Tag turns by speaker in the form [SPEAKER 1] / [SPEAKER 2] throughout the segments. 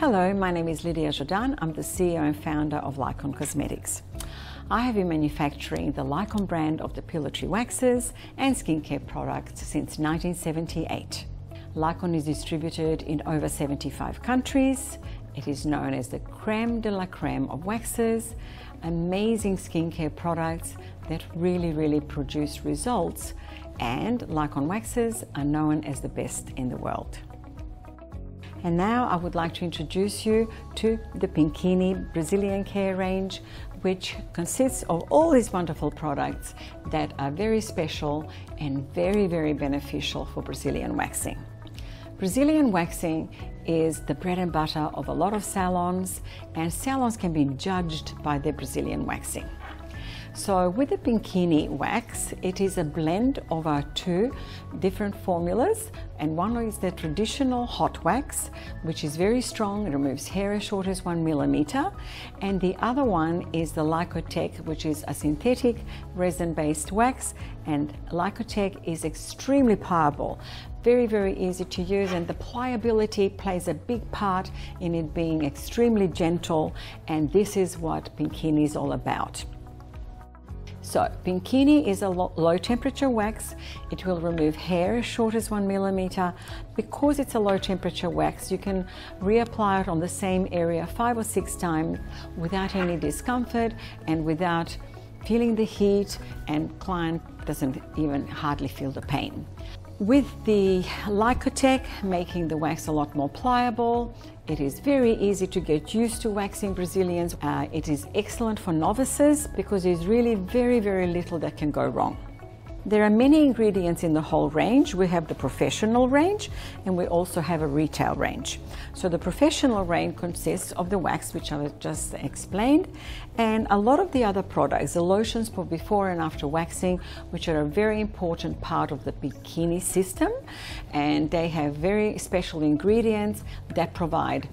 [SPEAKER 1] Hello, my name is Lydia Jordan. I'm the CEO and founder of Lycon Cosmetics. I have been manufacturing the Lycon brand of depilatory waxes and skincare products since 1978. Lycon is distributed in over 75 countries. It is known as the creme de la creme of waxes, amazing skincare products that really produce results, and Lycon waxes are known as the best in the world. And now I would like to introduce you to the PINKINI Brazilian care range, which consists of all these wonderful products that are very special and very beneficial for Brazilian waxing. Brazilian waxing is the bread and butter of a lot of salons, and salons can be judged by their Brazilian waxing. So with the PINKINI wax, it is a blend of our two different formulas, and one is the traditional hot wax, which is very strong, it removes hair as short as 1 millimeter, and the other one is the Lycotech, which is a synthetic resin-based wax, and Lycotech is extremely pliable, very easy to use, and the pliability plays a big part in it being extremely gentle, and this is what PINKINI is all about. So PINKINI is a low temperature wax. It will remove hair as short as 1 millimeter. Because it's a low temperature wax, you can reapply it on the same area 5 or 6 times without any discomfort and without feeling the heat, and client doesn't even hardly feel the pain. With the Lycotech making the wax a lot more pliable, it is very easy to get used to waxing Brazilians. It is excellent for novices because there's really very little that can go wrong. There are many ingredients in the whole range. We have the professional range and we also have a retail range. So the professional range consists of the wax, which I just explained, and a lot of the other products, the lotions for before and after waxing, which are a very important part of the PINKINI system, and they have very special ingredients that provide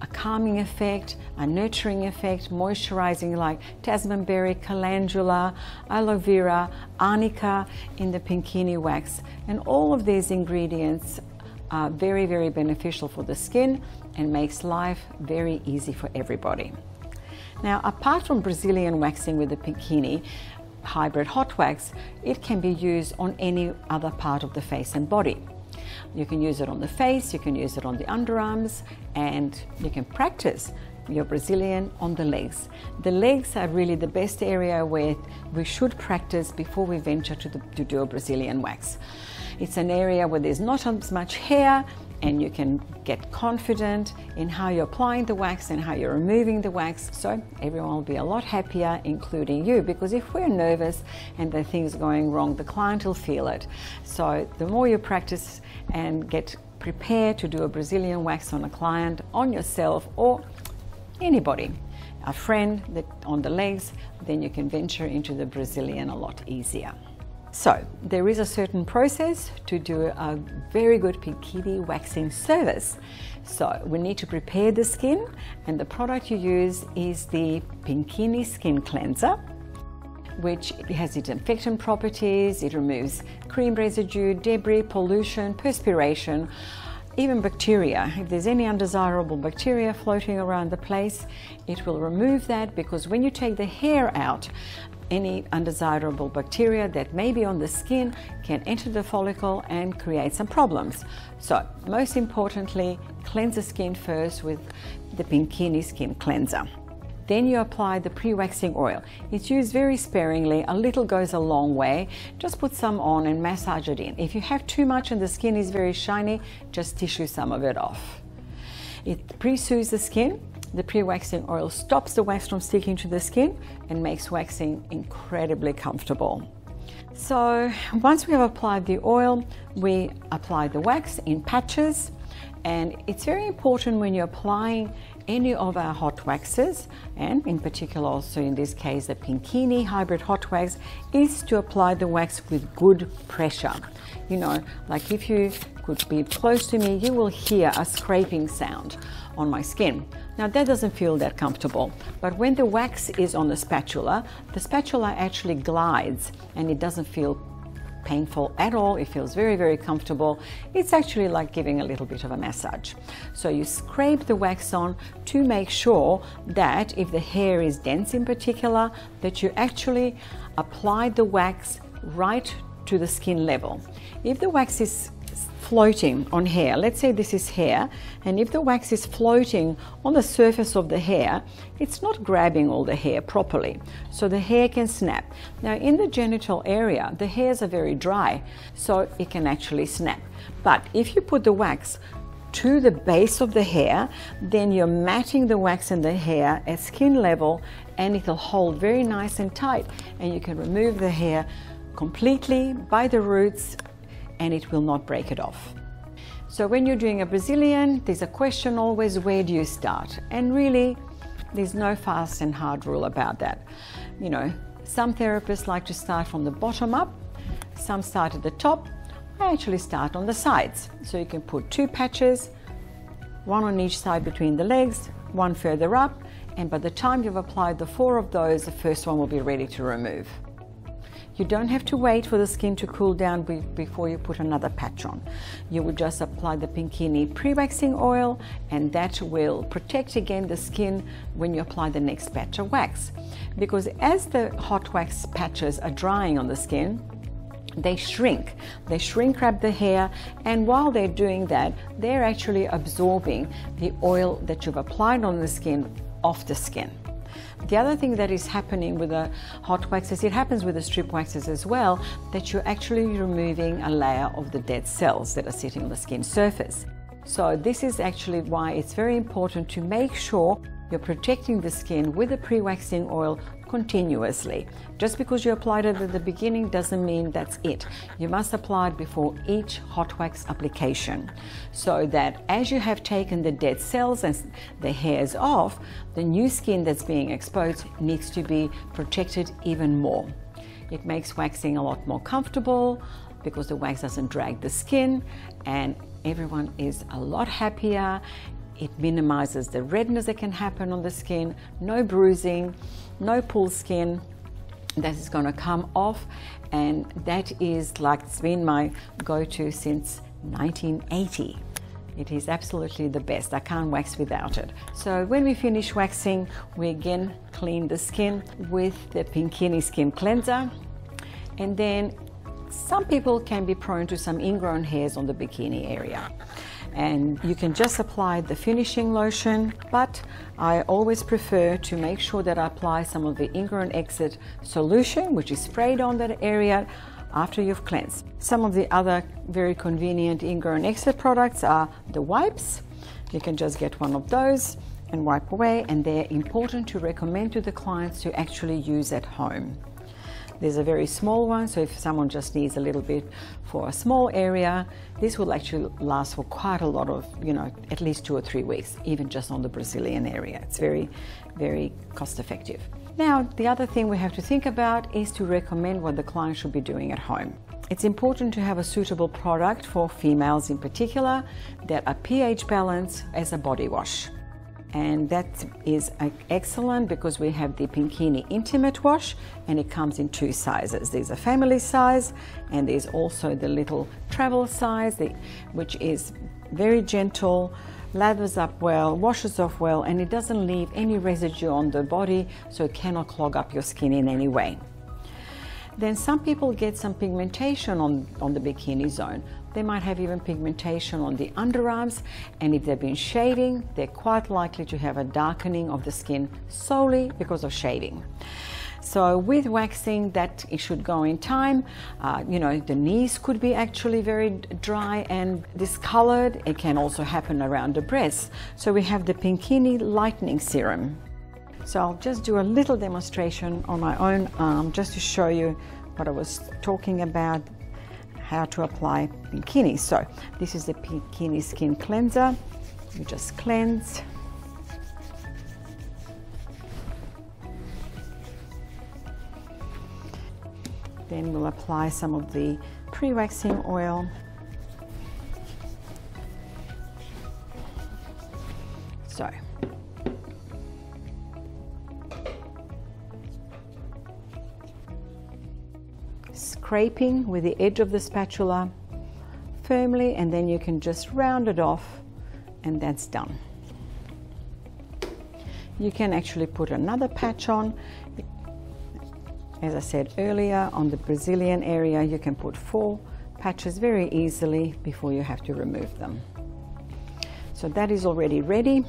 [SPEAKER 1] a calming effect, a nurturing effect, moisturizing like Tasman berry, calendula, aloe vera, arnica in the PINKINI wax. And all of these ingredients are very beneficial for the skin and makes life very easy for everybody. Now, apart from Brazilian waxing with the PINKINI hybrid hot wax, it can be used on any other part of the face and body. You can use it on the face, you can use it on the underarms, and you can practice your Brazilian on the legs. The legs are really the best area where we should practice before we venture to do a Brazilian wax. It's an area where there's not as much hair, and you can get confident in how you're applying the wax and how you're removing the wax, so everyone will be a lot happier, including you, because if we're nervous and the thing's going wrong, the client will feel it. So the more you practice and get prepared to do a Brazilian wax on a client, on yourself, or anybody, a friend on the legs, then you can venture into the Brazilian a lot easier. So there is a certain process to do a very good PINKINI waxing service. So we need to prepare the skin, and the product you use is the PINKINI Skin Cleanser, which has disinfectant properties. It removes cream residue, debris, pollution, perspiration, even bacteria. If there's any undesirable bacteria floating around the place, it will remove that, because when you take the hair out, any undesirable bacteria that may be on the skin can enter the follicle and create some problems. So most importantly, cleanse the skin first with the PINKINI Skin Cleanser. Then you apply the pre-waxing oil. It's used very sparingly, a little goes a long way. Just put some on and massage it in. If you have too much and the skin is very shiny, just tissue some of it off. It pre-soothes the skin. The pre-waxing oil stops the wax from sticking to the skin and makes waxing incredibly comfortable. So once we have applied the oil, we apply the wax in patches, and it's very important when you're applying any of our hot waxes, and in particular also in this case the PINKINI hybrid hot wax, is to apply the wax with good pressure. You know, like if you could be close to me, you will hear a scraping sound on my skin. Now that doesn't feel that comfortable, but when the wax is on the spatula actually glides and it doesn't feel painful at all. It feels very, very comfortable. It's actually like giving a little bit of a massage. So you scrape the wax on to make sure that if the hair is dense in particular, that you actually apply the wax right to the skin level. If the wax is floating on hair, let's say this is hair, and if the wax is floating on the surface of the hair, it's not grabbing all the hair properly, so the hair can snap. Now in the genital area, the hairs are very dry, so it can actually snap. But if you put the wax to the base of the hair, then you're matting the wax in the hair at skin level, and it'll hold very nice and tight, and you can remove the hair completely by the roots, and it will not break it off. So when you're doing a Brazilian, there's a question always, where do you start? And really, there's no fast and hard rule about that. You know, some therapists like to start from the bottom up, some start at the top. I actually start on the sides. So you can put 2 patches, one on each side between the legs, one further up, and by the time you've applied the 4 of those, the first one will be ready to remove. You don't have to wait for the skin to cool down before you put another patch on. You would just apply the PINKINI pre-waxing oil, and that will protect again the skin when you apply the next batch of wax. Because as the hot wax patches are drying on the skin, they shrink wrap the hair, and while they're doing that, they're actually absorbing the oil that you've applied on the skin off the skin. The other thing that is happening with the hot waxes, it happens with the strip waxes as well, that you're actually removing a layer of the dead cells that are sitting on the skin surface. So this is actually why it's very important to make sure you're protecting the skin with the pre-waxing oil continuously. Just because you applied it at the beginning doesn't mean that's it. You must apply it before each hot wax application, so that as you have taken the dead cells and the hairs off, the new skin that's being exposed needs to be protected even more. It makes waxing a lot more comfortable because the wax doesn't drag the skin, and everyone is a lot happier. It minimizes the redness that can happen on the skin, no bruising, no pull skin that is going to come off, and that is like, it's been my go-to since 1980. It is absolutely the best. I can't wax without it. So when we finish waxing, we again clean the skin with the PINKINI skin cleanser, and then some people can be prone to some ingrown hairs on the bikini area, and you can just apply the finishing lotion, but I always prefer to make sure that I apply some of the ingrown exit solution, which is sprayed on that area after you've cleansed. Some of the other very convenient ingrown exit products are the wipes. You can just get one of those and wipe away, and they're important to recommend to the clients to actually use at home. There's a very small one, so if someone just needs a little bit for a small area, this will actually last for quite a lot of, at least 2 or 3 weeks, even just on the Brazilian area. It's very, very cost effective. Now, the other thing we have to think about is to recommend what the client should be doing at home. It's important to have a suitable product for females in particular that are pH balanced as a body wash. And that is excellent because we have the PINKINI Intimate Wash, and it comes in 2 sizes. There's a family size, and there's also the little travel size, which is very gentle, lathers up well, washes off well, and it doesn't leave any residue on the body, so it cannot clog up your skin in any way. Then some people get some pigmentation on the bikini zone. They might have even pigmentation on the underarms, and if they've been shaving, they're quite likely to have a darkening of the skin solely because of shaving. So with waxing, that it should go in time. The knees could be actually very dry and discolored. It can also happen around the breasts. So we have the PINKINI Lightening Serum. So I'll just do a little demonstration on my own arm just to show you what I was talking about, how to apply PINKINI. So this is the PINKINI Skin Cleanser. You just cleanse. Then we'll apply some of the pre-waxing oil. So scrub scraping with the edge of the spatula firmly, and then you can just round it off, and that's done. You can actually put another patch on. As I said earlier, on the Brazilian area, you can put 4 patches very easily before you have to remove them. So that is already ready.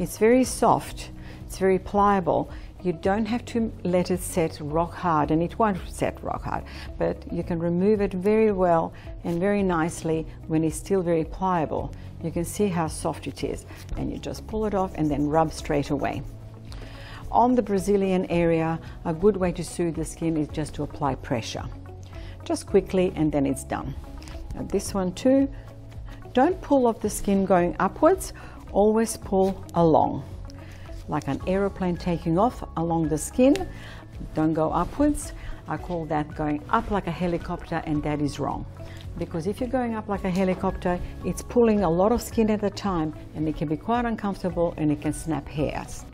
[SPEAKER 1] It's very soft, it's very pliable. You don't have to let it set rock hard, and it won't set rock hard, but you can remove it very well and very nicely when it's still very pliable. You can see how soft it is, and you just pull it off and then rub straight away. On the Brazilian area, a good way to soothe the skin is just to apply pressure. Just quickly, and then it's done. Now this one too, don't pull off the skin going upwards, always pull along. Like an aeroplane taking off along the skin. Don't go upwards. I call that going up like a helicopter, and that is wrong. Because if you're going up like a helicopter, it's pulling a lot of skin at a time, and it can be quite uncomfortable, and it can snap hairs.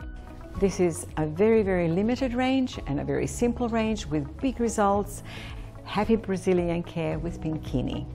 [SPEAKER 1] This is a very, very limited range and a very simple range with big results. Happy Brazilian care with PINKINI.